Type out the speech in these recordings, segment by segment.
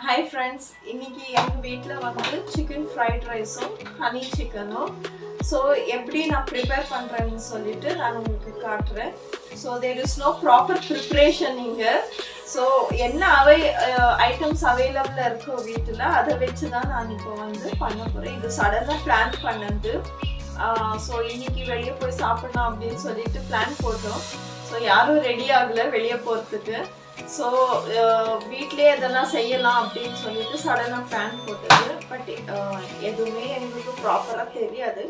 Hi friends, இன்னைக்கு எங்க வீட்ல வந்து chicken fried rice honey chicken. So எப்படி நான் prepare பண்றேன்னு சொல்லிட்டு நான் உங்களுக்கு காட்டுறேன். So there is no proper preparation இங்க. So என்ன items available இருக்கோ வீட்ல அதை வச்சு தான் நான் இப்போ வந்து பண்ண போறேன். இது சடனா பிளான் பண்ணது. So இன்னைக்கு வெளிய போய் சாப்பிடலாம் அப்படினு சொல்லிட்டு பிளான் போட்டோம். So யாரும் ரெடி ஆகல வெளிய போறதுக்கு. So வீட்லயே அதெல்லாம் செய்யலாம் அப்படினு சொல்லிட்டு சடனா பிளான் போட்டது. பட் எதுவுமே எனக்கு ப்ராப்பரா தெரியாது.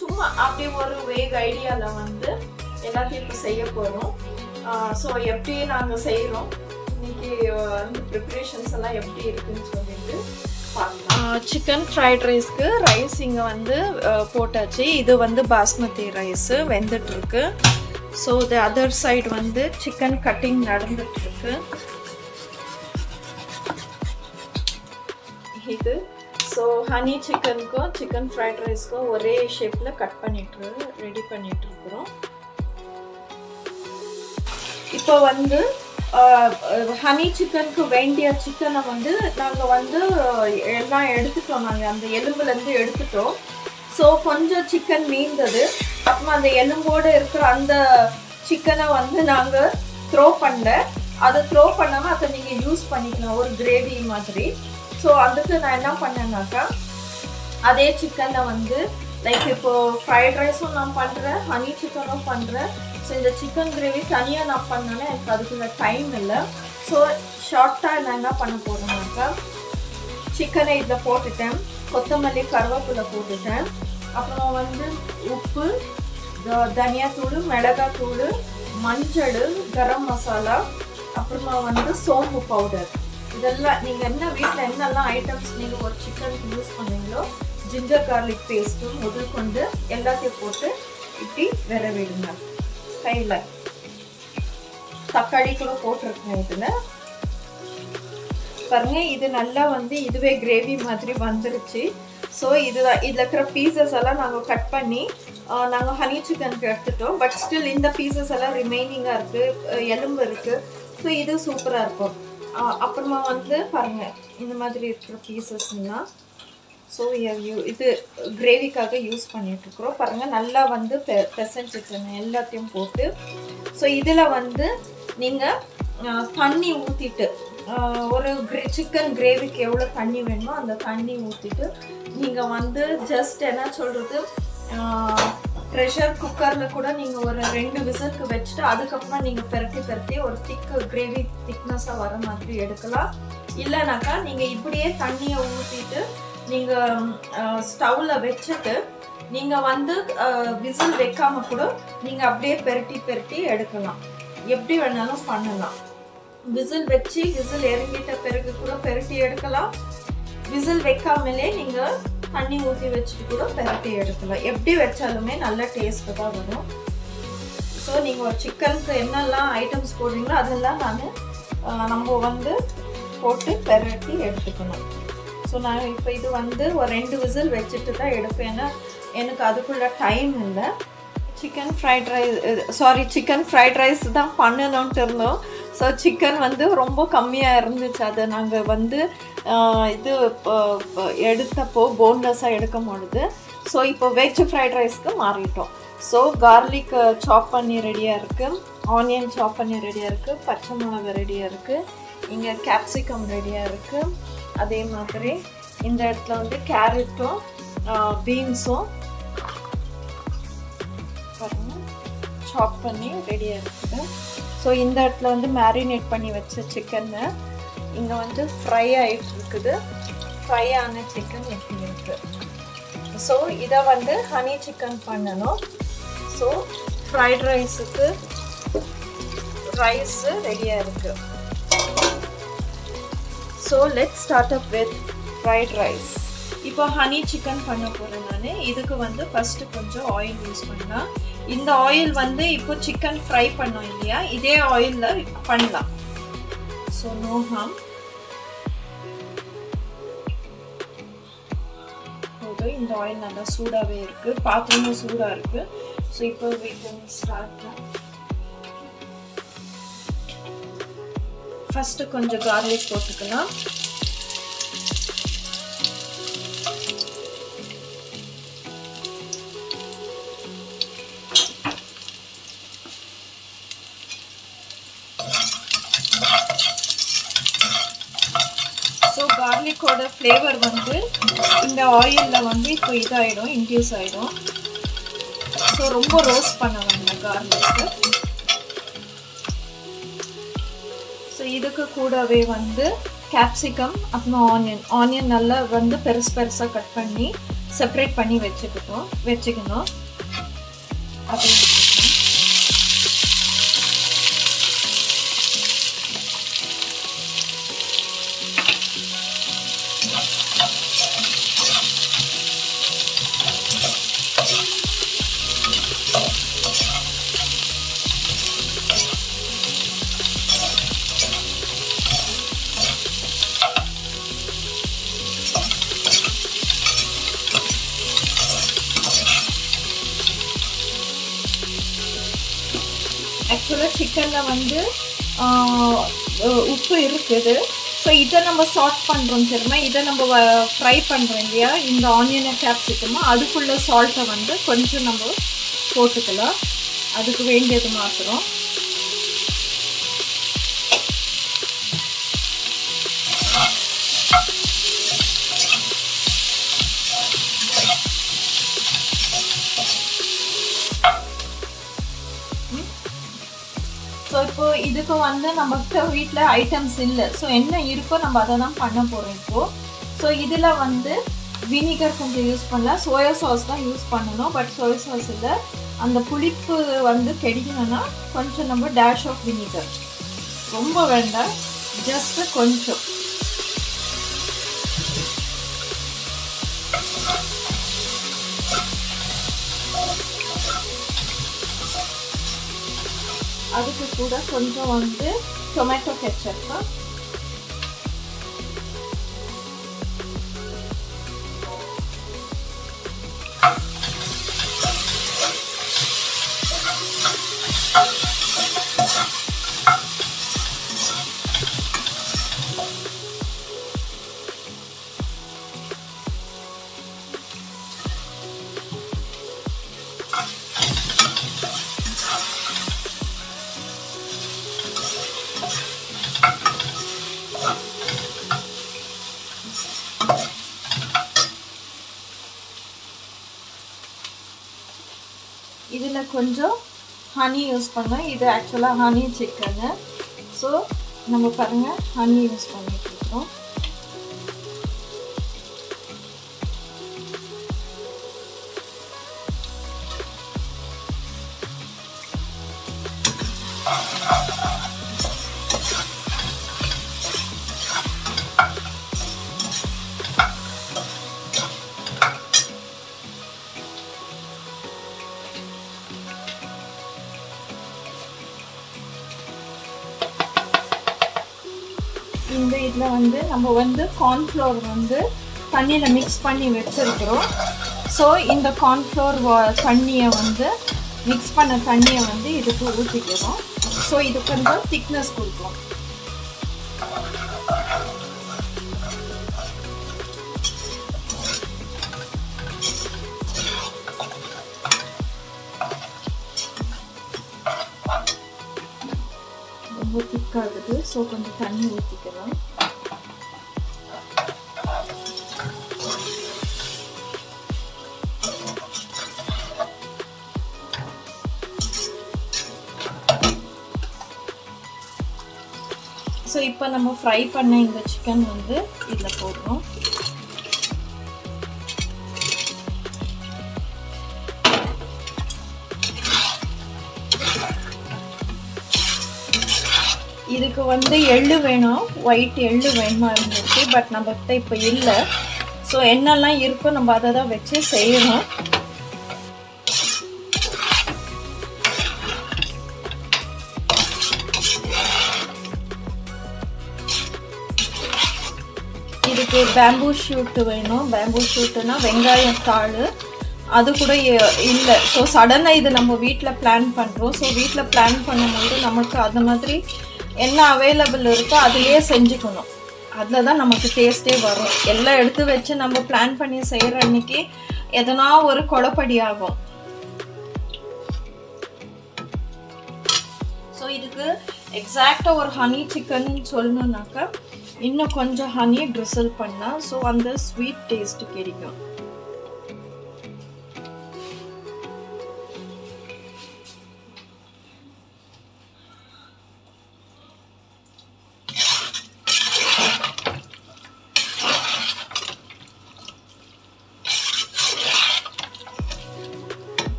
சும்மா அப்படியே ஒரு வேக் ஐடியால வந்து எல்லாத்தையும் இப்போ செய்ய போறோம். ஸோ எப்படி நாங்கள் செய்கிறோம் இன்னைக்கு அந்த ப்ரிப்ரேஷன்ஸ் எல்லாம் எப்படி இருக்குன்னு சொல்லிட்டு பார்க்கலாம். சிக்கன் ஃப்ரைட் ரைஸ்க்கு ரைஸ் இங்கே வந்து போட்டாச்சு. இது வந்து பாஸ்மதி ரைஸ் வெந்துட்டு இருக்கு. ஸோ த அதர் சைடு வந்து சிக்கன் கட்டிங் நடந்துட்டு இருக்கு. இது ஸோ ஹனி சிக்கனுக்கும் சிக்கன் ஃப்ரைட் ரைஸ்க்கும் ஒரே ஷேப்பில் கட் பண்ணிட்டு ரெடி பண்ணிட்டு இருக்கிறோம். இப்போ வந்து ஹனி சிக்கனுக்கு வேண்டிய சிக்கனை வந்து நாங்கள் வந்து எல்லாம் எடுத்துட்டோம். நாங்கள் அந்த எலும்புலேருந்து எடுத்துட்டோம். ஸோ கொஞ்சம் சிக்கன் மீந்தது. அப்புறமா அந்த எலும்போடு இருக்கிற அந்த சிக்கனை வந்து நாங்கள் த்ரோ பண்ணல. அதை த்ரோ பண்ணாமல் அதை நீங்கள் யூஸ் பண்ணிக்கலாம் ஒரு கிரேவி மாதிரி. ஸோ அதுக்கு நான் என்ன பண்ணேன்னாக்கா அதே சிக்கனை வந்து லைக் இப்போது ஃப்ரைட் ரைஸும் நான் பண்ணுறேன், ஹனி சிக்கனும் பண்ணுறேன். ஸோ இந்த சிக்கன் கிரேவி தனியாக நான் பண்ணேன்னா எனக்கு அதுக்குள்ள டைம் இல்லை. ஸோ ஷார்ட்டாக நான் என்ன பண்ண போகிறேன்னாக்கா சிக்கனை இதில் போட்டுட்டேன், கொத்தமல்லி கருவேப்பிலை போட்டுட்டேன், அப்புறம் வந்து உப்பு, தனியாத்தூள், மிளகாத்தூள், மஞ்சள், கரம் மசாலா, அப்புறமா வந்து சோம்பு பவுடர். இதெல்லாம் நீங்கள் என்ன வீட்டில் என்னெல்லாம் ஐட்டம்ஸ் நீங்கள் ஒரு சிக்கனுக்கு யூஸ் பண்ணுவீங்களோ ஜிஞ்சர் கார்லிக் பேஸ்ட்டு முதல் கொண்டு எல்லாத்தையும் போட்டு இப்படி விர விடுங்க. கையில் தக்காளி கூட போட்டிருக்கேன். இதில் பாருங்க, இது நல்லா வந்து இதுவே கிரேவி மாதிரி வந்துருச்சு. ஸோ இதுதான் இதில் இருக்கிற பீசஸ் எல்லாம் நாங்கள் கட் பண்ணி நாங்கள் ஹனி சிக்கனுக்கு எடுத்துட்டோம். பட் ஸ்டில் இந்த பீசஸ் எல்லாம் ரிமைனிங்காக இருக்குது, எலும்பு இருக்குது. ஸோ இது சூப்பராக இருக்கும். அப்புறமா வந்து பாருங்கள் இந்த மாதிரி இருக்கிற பீசஸ்லாம் ஸோ இது கிரேவிக்காக யூஸ் பண்ணிகிட்ருக்குறோம். பாருங்கள் நல்லா வந்து பெசஞ்சிக்கணும் எல்லாத்தையும் போட்டு. ஸோ இதில் வந்து நீங்கள் தண்ணி ஊற்றிட்டு ஒரு சிக்கன் கிரேவிக்கு எவ்வளோ தண்ணி வேணுமோ அந்த தண்ணி ஊற்றிட்டு நீங்கள் வந்து ஜஸ்ட் என்ன சொல்கிறது ப்ரெஷர் குக்கரில் கூட நீங்கள் ஒரு 2 விசிலுக்கு வச்சுட்டு அதுக்கப்புறமா நீங்கள் பெரட்டி ஒரு கிரேவி திக்னஸாக வர மாதிரி எடுக்கலாம். இல்லைனாக்கா நீங்கள் இப்படியே தண்ணியை ஊற்றிட்டு நீங்கள் ஸ்டவ்வில் வச்சுட்டு நீங்கள் வந்து விசில் வைக்காமல் கூட நீங்கள் அப்படியே பெரட்டி எடுக்கலாம். எப்படி வேணாலும் பண்ணலாம். விசில் வச்சு விசில் இறங்கிட்ட பிறகு கூட பெரட்டி எடுக்கலாம். விசில் வைக்காமலே நீங்கள் தண்ணி ஊற்றி வச்சுட்டு கூட பெரட்டி எடுக்கலாம். எப்படி வச்சாலுமே நல்ல டேஸ்ட்டு தான் வரும். ஸோ நீங்கள் ஒரு சிக்கனுக்கு என்னெல்லாம் ஐட்டம்ஸ் போடுறீங்களோ அதெல்லாம் நம்ம வந்து போட்டு பெரட்டி எடுத்துக்கணும். ஸோ நான் இப்போ இது வந்து ஒரு 2 விசில் வச்சுட்டு தான் எடுப்பேன். ஏன்னா எனக்கு அதுக்குள்ள டைம் இல்லை. சிக்கன் ஃப்ரைட் ரைஸ் தான் பண்ணணுன்ட்டு இருந்தோம். ஸோ சிக்கன் வந்து ரொம்ப கம்மியாக இருந்துச்சு. அதை நாங்கள் வந்து இது எடுத்தப்போ போன்லெஸ்ஸாக எடுக்க முடியுது. ஸோ இப்போ வெஜ் ஃப்ரைட் ரைஸ்க்கு மாறிட்டோம். ஸோ கார்லிக் சாப் பண்ணி ரெடியாக இருக்குது, ஆனியன் சாப் பண்ணி ரெடியாக இருக்குது, பச்சை மிளகாய் ரெடியாக இருக்குது, இங்கே கேப்சிகம் ரெடியாக இருக்குது. அதே மாதிரி இந்த இடத்துல வந்து கேரட்டும் பீன்ஸும் சாப் பண்ணி ரெடியாக இருக்குது. ஸோ இந்த இடத்துல வந்து மேரினேட் பண்ணி வச்ச சிக்கன்னு இங்கே வந்து ஃப்ரை ஆகிட்டு இருக்குது. ஃப்ரை ஆன சிக்கன் எப்படி இருக்குது. ஸோ இதை வந்து ஹனி சிக்கன் பண்ணணும். ஸோ ஃப்ரைட் ரைஸுக்கு ரைஸு ரெடியாக இருக்குது. So let's start up with fried rice. இப்போ ஹனி சிக்கன் பண்ண போகிறேன் நான். இதுக்கு வந்து ஃபஸ்ட்டு கொஞ்சம் ஆயில் யூஸ் பண்ணலாம். இந்த ஆயில் வந்து இப்போ சிக்கன் ஃப்ரை பண்ணோம் இல்லையா, இதே ஆயிலில் பண்ணலாம். So no harm. இந்த ஆயில் நல்லா சூடாகவே இருக்குது, பாத்திரமும் சூடாக இருக்குது. ஸோ இப்போ we can start. ஃபஸ்ட்டு கொஞ்சம் கார்லிக் போட்டுக்கலாம். garlic-ஓட flavor வந்து இந்த ஆயில்ல வந்து இப்போ இதாயிடும் இன்டியூஸ் ஆயிடும் ஸோ ரொம்ப ரோஸ்ட் பண்ண வேண்டாம் garlic ஸோ இதுக்கு கூடவே வந்து கேப்சிகம் அப்புறம் ஆனியன் நல்லா வந்து பெருசாக கட் பண்ணி செப்பரேட் பண்ணி வச்சுக்கணும் அது ஆக்சுவலாக சிக்கனில் வந்து உப்பு இருக்குது ஸோ இதை நம்ம சால்ட் பண்ணுறோம் தெரியுமா இதை நம்ம ஃப்ரை பண்ணுறோம் இல்லையா இந்த ஆனியனை கேப்சிகமாக அதுக்குள்ள சால்ட்டை வந்து கொஞ்சம் நம்ம போட்டுக்கலாம் அதுக்கு வேண்டியது மாத்திரம் ஸோ இப்போ இதுக்கு வந்து நம்மகிட்ட வீட்டில் ஐட்டம்ஸ் இல்லை ஸோ என்ன இருக்கோ நம்ம அதை தான் பண்ண போகிறோம் இப்போது ஸோ இதில் வந்து வினிகர் கொஞ்சம் யூஸ் பண்ணலாம் சோயா சாஸ் தான் யூஸ் பண்ணணும் பட் சோயா சாஸ் இல்லை அந்த புளிப்பு வந்து கிடைக்கணும்னா கொஞ்சம் நம்ம டேஷ் ஆஃப் வினிகர் ரொம்ப வேண்டாம் ஜஸ்ட்டு கொஞ்சம் அதுக்கு கூட கொஞ்சம் வந்து டொமேட்டோ கெச்சப் இதில் கொஞ்சம் ஹனி யூஸ் பண்ணோம் இது ஆக்சுவலாக ஹனி சிக்கனு ஸோ நம்ம பாருங்கள் ஹனி யூஸ் பண்ணிட்டுருக்கோம் இந்த இதில் வந்து நம்ம வந்து கார்ன்ஃப்ளவர் வந்து தண்ணியில் மிக்ஸ் பண்ணி வச்சுருக்கிறோம் ஸோ இந்த கார்ன்ஃப்ளவர் தண்ணியை வந்து மிக்ஸ் பண்ண தண்ணியை வந்து இதுக்கு ஊற்றிக்கிறோம் ஸோ இது கொஞ்சம் திக்னஸ் கொடுக்கும் ரொம்ப திக்காகுது ஸோ கொஞ்சம் தண்ணி ஊற்றிக்கலாம் ஸோ இப்போ நம்ம ஃப்ரை பண்ண இந்த சிக்கன் வந்து இதில் போடுறோம் இதுக்கு வந்து எள்ளு வேணும் ஒயிட் எள்ளு வேணுமா இருந்துச்சு பட் நம்மகிட்ட இப்போ இல்லை ஸோ என்னெல்லாம் இருக்கோ நம்ம அதை தான் வச்சு செய்யணும் இதுக்கு பேம்பூ ஷூட் வேணும் பேம்பூ ஷூட்டுனா வெங்காயத்தாள் அது கூட இல்லை ஸோ சடனாக இது நம்ம வீட்டில் பிளான் பண்ணுறோம் ஸோ வீட்டில் பிளான் பண்ணும்போது நமக்கு அது மாதிரி என்ன அவைலபிள் இருக்கோ அதுலேயே செஞ்சுக்கணும் அதில் தான் நமக்கு டேஸ்ட்டே வரும் எல்லாம் எடுத்து வச்சு நம்ம பிளான் பண்ணி செய்கிற அன்னைக்கு எதனா ஒரு குழப்படி ஆகும் ஸோ இதுக்கு எக்ஸாக்டாக ஒரு ஹனி சிக்கன் சொல்லணுன்னாக்கா இன்னும் கொஞ்சம் ஹனி ட்ரிசல் பண்ணால் ஸோ அந்த ஸ்வீட் டேஸ்ட் கிடைக்கும்.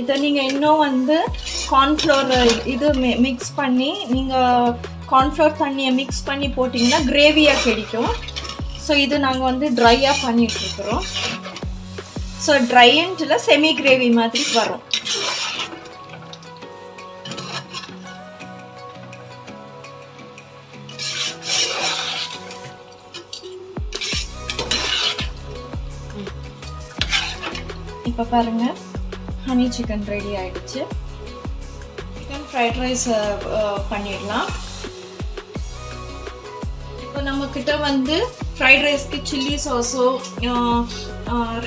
இதை நீங்கள் இன்னும் வந்து கார்ன்ஃப்ளவர் இது மிக்ஸ் பண்ணி நீங்கள் கார்ன்ஃப்ளவர் தண்ணியை மிக்ஸ் பண்ணி போட்டிங்கன்னா கிரேவியாக கிடைக்கும். ஸோ இது நாங்கள் வந்து ட்ரையாக பண்ணிகிட்ருக்குறோம். ஸோ ட்ரைன்ட்டில் செமி கிரேவி மாதிரி வரும். இப்போ பாருங்கள் ஹனி சிக்கன் ரெடி ஆகிடுச்சு. சிக்கன் ஃப்ரைட் ரைஸ் பண்ணிடலாம். இப்போ நம்மக்கிட்ட வந்து ஃப்ரைட் ரைஸ்க்கு சில்லி சாஸோ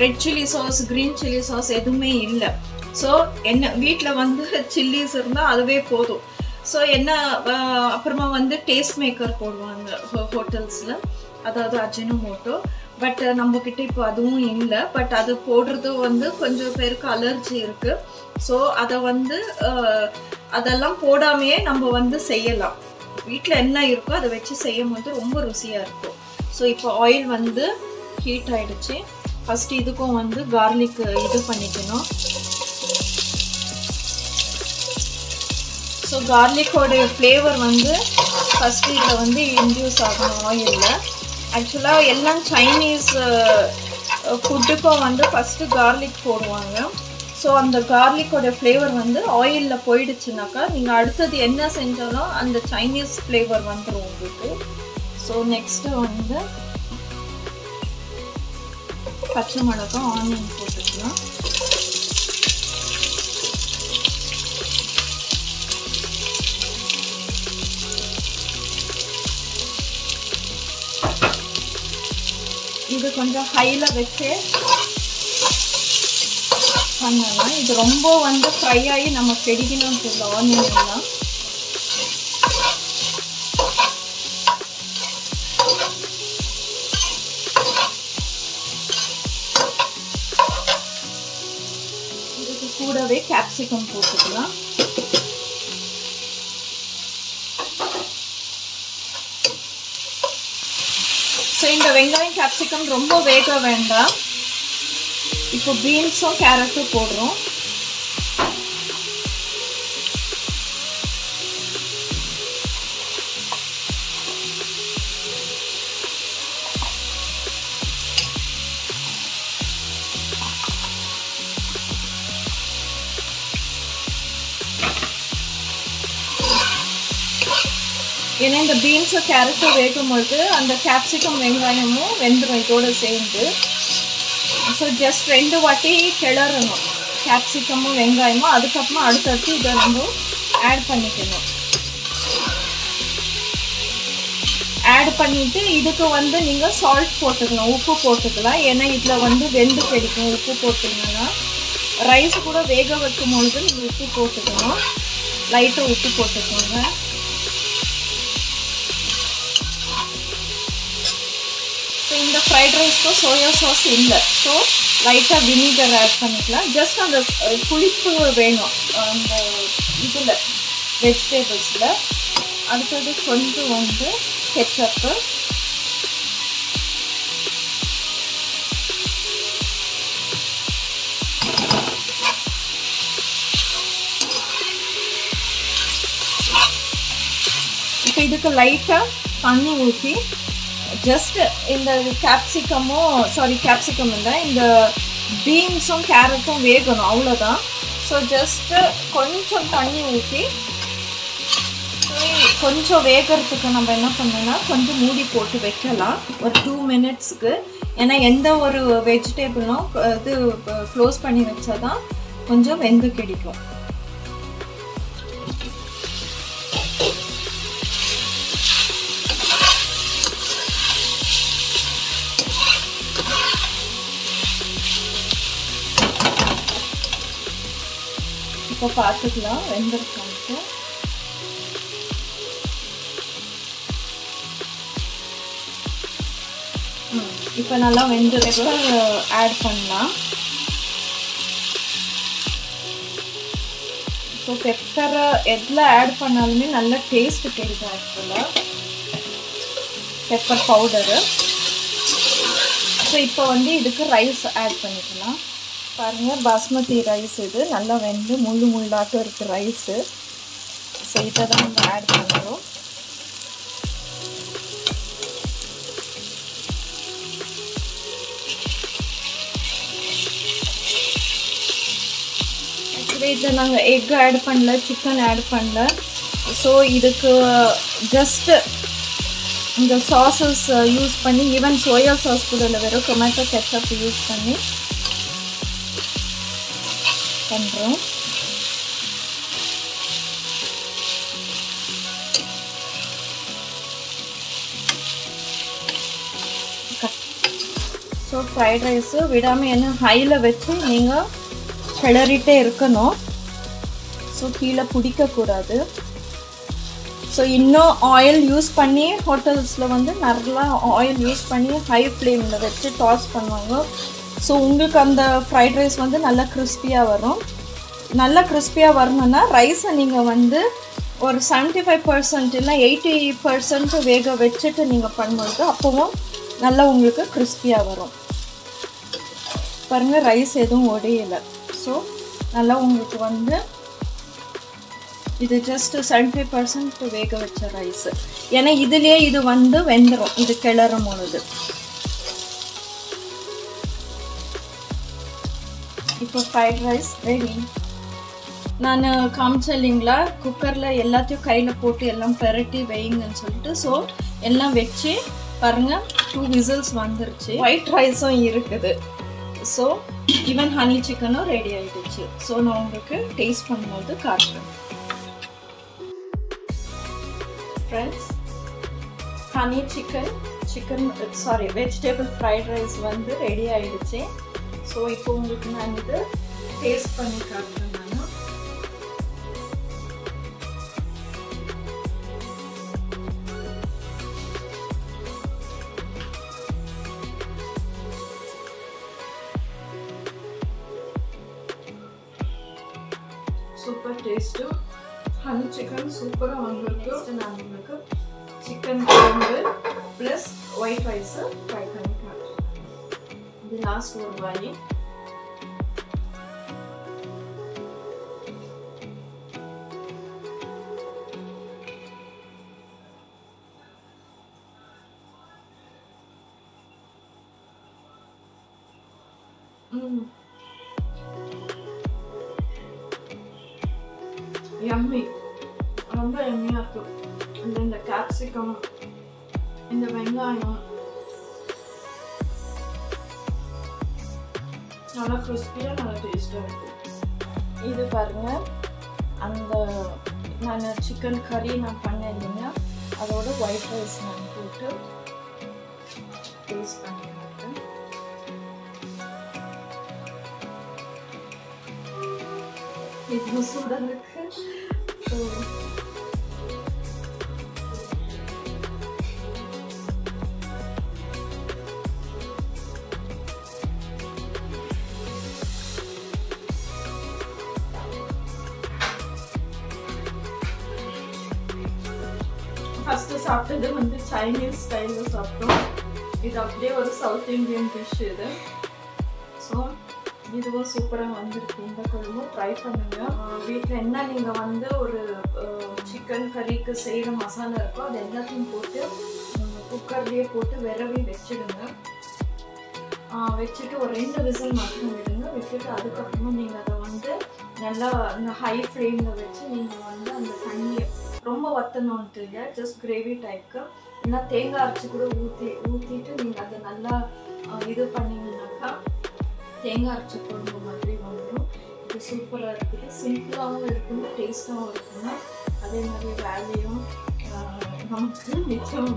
red chilli sauce green chilli sauce எதுவுமே இல்லை. ஸோ என்ன வீட்டில் வந்து சில்லிஸ் இருந்தால் அதுவே போதும். ஸோ என்ன அப்புறமா வந்து டேஸ்ட் மேக்கர் போடுவாங்க ஹோட்டல்ஸில், அதாவது அஜினோமோட்டோ. பட் நம்மக்கிட்ட இப்போ அதுவும் இல்லை. பட் அது போடுறது வந்து கொஞ்சம் பேருக்கு அலர்ஜி இருக்குது. ஸோ அதை வந்து அதெல்லாம் போடாமையே நம்ம வந்து செய்யலாம். வீட்டில் என்ன இருக்கோ அதை வச்சு செய்யும் போது ரொம்ப ருசியாக இருக்கும். ஸோ இப்போ ஆயில் வந்து ஹீட் ஆகிடுச்சு. ஃபஸ்ட்டு இதுக்கும் வந்து கார்லிக் இது பண்ணிக்கணும். ஸோ கார்லிக்கோடைய ஃப்ளேவர் வந்து ஃபஸ்ட்டு இதில் வந்து இன்டியூஸ் ஆகணும் ஆயிலில். ஆக்சுவலாக எல்லாம் சைனீஸ் ஃபுட்டுக்கும் வந்து ஃபஸ்ட்டு கார்லிக் போடுவாங்க. ஸோ அந்த கார்லிக்கோட ஃப்ளேவர் வந்து ஆயிலில் போயிடுச்சுனாக்கா நீங்கள் அடுத்தது என்ன செஞ்சாலும் அந்த சைனீஸ் ஃப்ளேவர் வந்துடும் உங்களுக்கு. ஸோ நெக்ஸ்ட்டு வந்து பச்சை மிளகாய் ஆனியன் போட்டுக்கலாம். இது கொஞ்சம் ஹையில் வச்சு பண்ணலாம். இது ரொம்ப வந்து ஃப்ரை ஆகி நம்ம கெடிக்கணும்னு சொல்ல ஆனியன் எல்லாம். இதுக்கு கூடவே கேப்சிகம் போட்டுக்கலாம். ஸோ இந்த வெங்காயம் கேப்சிகம் ரொம்ப வேக வேண்டாம். இப்போ பீன்ஸும் கேரட்டும் போடுறோம். ஏன்னா இந்த பீன்ஸும் கேரட்டும் வேகும்போது அந்த கேப்சிகம் வெங்காயமும் வெந்துடும் இதோடு சேர்ந்து. ஸோ ஜஸ்ட் 2 வாட்டி கிளறணும் கேப்சிகமும் வெங்காயமும். அதுக்கப்புறமா அடுத்தடுத்து இதை நம்ம ஆட் பண்ணிக்கணும். ஆட் பண்ணிவிட்டு இதுக்கு வந்து நீங்கள் சால்ட் போட்டுக்கலாம், உப்பு போட்டுக்கலாம். ஏன்னா இதில் வந்து வெந்து கிடைக்கும். உப்பு போட்டிங்கன்னா ரைஸ் கூட வேக வைக்கும் பொழுது நீங்கள் உப்பு போட்டுக்கணும். லைட்டாக உப்பு போட்டுக்கோங்க. ஸோ இந்த ஃப்ரைட் ரைஸ்க்கு சோயா சாஸ் இல்லை. ஸோ லைட்டாக வினிகர் ஆட் பண்ணிக்கலாம். ஜஸ்ட் அந்த புளிப்பு வேணும் அந்த இதில் வெஜிடபிள்ஸில். அடுத்தது கொஞ்சம் வந்து கெச்சப்பு, இப்போ இதுக்கு லைட்டாக தண்ணி ஊற்றி ஜஸ்ட் இந்த கேப்சிகம் இல்லை, இந்த பீன்ஸும் கேரட்டும் வேகணும், அவ்வளோதான். ஸோ ஜஸ்ட்டு கொஞ்சம் தண்ணி ஊற்றி கொஞ்சம் வேகிறதுக்கு நம்ம என்ன பண்ணோன்னா கொஞ்சம் மூடி போட்டு வைக்கலாம் ஒரு 2 மினிட்ஸ்க்கு. ஏன்னா எந்த ஒரு வெஜிடபிளும் இது க்ளோஸ் பண்ணி வச்சா தான் கொஞ்சம் வெந்து கிடைக்கும். இப்போ பார்த்துக்கலாம் வெந்திருக்கான்ட்டு. இப்போ நல்லா வெந்திருக்கு, ஆட் பண்ணலாம். ஸோ பெப்பரை எதில் ஆட் பண்ணாலுமே நல்ல டேஸ்ட் கிடைக்கும். ஆக்சுவலாக பெப்பர் பவுடரு. ஸோ இப்போ வந்து இதுக்கு ரைஸ் ஆட் பண்ணிக்கலாம். பாருங்கள், பாஸ்மதி ரைஸ் இது நல்லா வெந்து முள்ளு முள்ளாட்டம் இருக்குது ரைஸு. ஸோ இதை தான் நம்ம ஆட் பண்ணுறோம். இதில் நாங்கள் எக் ஆட் பண்ணல, சிக்கன் ஆட் பண்ணல. ஸோ இதுக்கு ஜஸ்ட்டு இந்த சாஸஸ் யூஸ் பண்ணி, ஈவன் சோயா சாஸ் கூட இல்லை, வெறும் டொமேட்டோ கெச்சப் யூஸ் பண்ணி பண்ணுறோம். ஸோ ஃப்ரைட் ரைஸு விடாமல் என்ன ஹையில் வச்சு நீங்கள் கிளறிட்டே இருக்கணும். ஸோ கீழே பிடிக்கக்கூடாது. ஸோ இன்னும் ஆயில் யூஸ் பண்ணி ஹோட்டல்ஸில் வந்து நல்லா ஆயில் யூஸ் பண்ணி ஹை ஃப்ளேமில் வச்சு டாஸ் பண்ணுவாங்க. ஸோ உங்களுக்கு அந்த ஃப்ரைட் ரைஸ் வந்து நல்லா கிறிஸ்பியாக வரும். நல்லா கிறிஸ்பியாக வரணுன்னா ரைஸை நீங்கள் வந்து ஒரு 75% இல்லை 80% வேக வச்சுட்டு நீங்கள் பண்ணும்போது அப்போவும் நல்லா உங்களுக்கு கிறிஸ்பியாக வரும். பாருங்கள், ரைஸ் எதுவும் உடையலை. ஸோ நல்லா உங்களுக்கு வந்து இது ஜஸ்ட் 75% வேக வச்ச ரைஸு. ஏன்னா இதுலேயே இது வந்து வெந்துடும் இது கிளறும் பொழுது. இப்போ ஃப்ரைட் ரைஸ் ரெடி. நான் காமிச்சேன் இல்லைங்களா, குக்கரில் எல்லாத்தையும் கையில் போட்டு எல்லாம் பெரட்டி வைங்கன்னு சொல்லிட்டு. ஸோ எல்லாம் வச்சு பாருங்கள் 2 விசில்ஸ் வந்துருச்சு. ஒயிட் ரைஸும் இருக்குது. ஸோ ஈவன் ஹனி சிக்கனும் ரெடி ஆகிடுச்சு. ஸோ நான் உங்களுக்கு டேஸ்ட் பண்ணும்போது காட்டுறேன். Friends, honey chicken vegetable fried rice வந்து ரெடி ஆகிடுச்சு. ஸோ இப்போ உங்களுக்கு நான் இது டேஸ்ட் பண்ணி காட்டுறேன். Super taste. ஹனி சிக்கன் சூப்பராக வந்திருக்கு. நான் உங்களுக்கு சிக்கன் குழம்பு ப்ளஸ் ஒயிட் ரைஸு ட்ரை பண்ணி காட்டுறேன். இது லாஸ்ட் ஒரு வாய். யம்மி, ரொம்ப யம்மியாக இருக்கும். இந்த கேப்சிகம், இந்த வெங்காயம் நல்லா கிறிஸ்பியாக நல்லா டேஸ்ட்டாக இருக்கும். இது பாருங்கள், அந்த நான் சிக்கன் கறி நான் பண்ணேன் இல்லைங்க, அதோட ஒயிட் ரைஸ் நான் போட்டு டேஸ்ட் பண்ணிக்கிறேன். இது சூடாக இருக்கு. ஸோ ஃபஸ்ட்டு சாப்பிட்டது வந்து சைனீஸ் ஸ்டைலில் சாப்பிட்டோம். இது அப்படியே ஒரு சவுத் இண்டியன் டிஷ் இது. ஸோ இதுவும் சூப்பராக வந்திருக்கு. இந்த குழம்பும் ட்ரை பண்ணுங்கள். வீட்டில் என்ன நீங்கள் வந்து ஒரு சிக்கன் கறிக்கு செய்கிற மசாலா இருக்கோ அது எல்லாத்தையும் போட்டு குக்கர்லேயே போட்டு விரவி வச்சுடுங்க. வச்சுட்டு ஒரு 2 விசில் மட்டும் விடுங்க. விட்டுட்டு அதுக்கப்புறமா நீங்கள் அதை வந்து நல்லா இந்த ஹை ஃப்ளேமில் வச்சு நீங்கள் வந்து அந்த தண்ணியை ரொம்ப வற்றணுன்ட்டு இல்லை, ஜஸ்ட் கிரேவி டைப்புக்கு இல்லைனா தேங்காய் அரைச்சி கூட ஊற்றிட்டு நீங்கள் அதை நல்லா இது பண்ணிங்கனாக்கா தேங்காய் அரைச்சி குழம்பு மாதிரி வந்துடும். இது சூப்பராக இருக்குது. சிம்பிளாகவும் இருக்கும், டேஸ்ட்டாகவும் இருக்குங்க. அதே மாதிரி வேலையும் நமக்கு மிச்சம்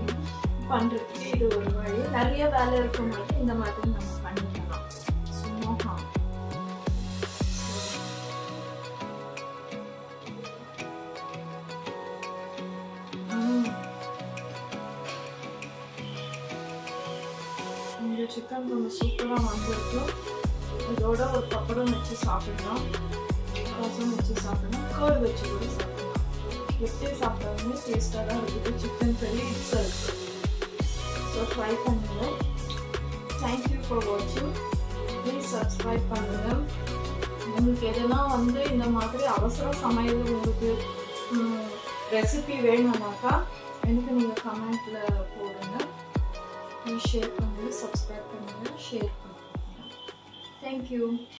பண்ணுறதுக்கு இது ஒரு வழி. நிறைய வேலை இருக்கும் போது இந்த மாதிரி நம்ம பண்ணிக்கலாம். சும்மா சிக்கன் கொஞ்சம் சூப்பராக வந்திருக்கு. இதோட ஒரு பப்படம் வச்சு சாப்பிடலாம், ரசம் வச்சு சாப்பிடலாம், கர்ட் வச்சு கூட சாப்பிடலாம். எப்படி சாப்பிட்டாலுமே டேஸ்ட்டாக தான் இருக்குது சிக்கன் கறி இட்ஸ். ஸோ ட்ரை பண்ணுங்கள். தேங்க்யூ ஃபார் வாட்சிங். ப்ளீஸ் சப்ஸ்கிரைப் பண்ணுங்கள். உங்களுக்கு எதனா வந்து இந்த மாதிரி அவசர சமையல் உங்களுக்கு ரெசிபி வேணும்னாக்கா எனக்கு நீங்கள் கமெண்ட்டில் போடுங்க. ப்ளீஸ் ஷேர் பண்ணுங்கள், சப்ஸ்கிரைப் பண்ணுங்கள், ஷேர் பண்ணுங்கள். தேங்க்யூ.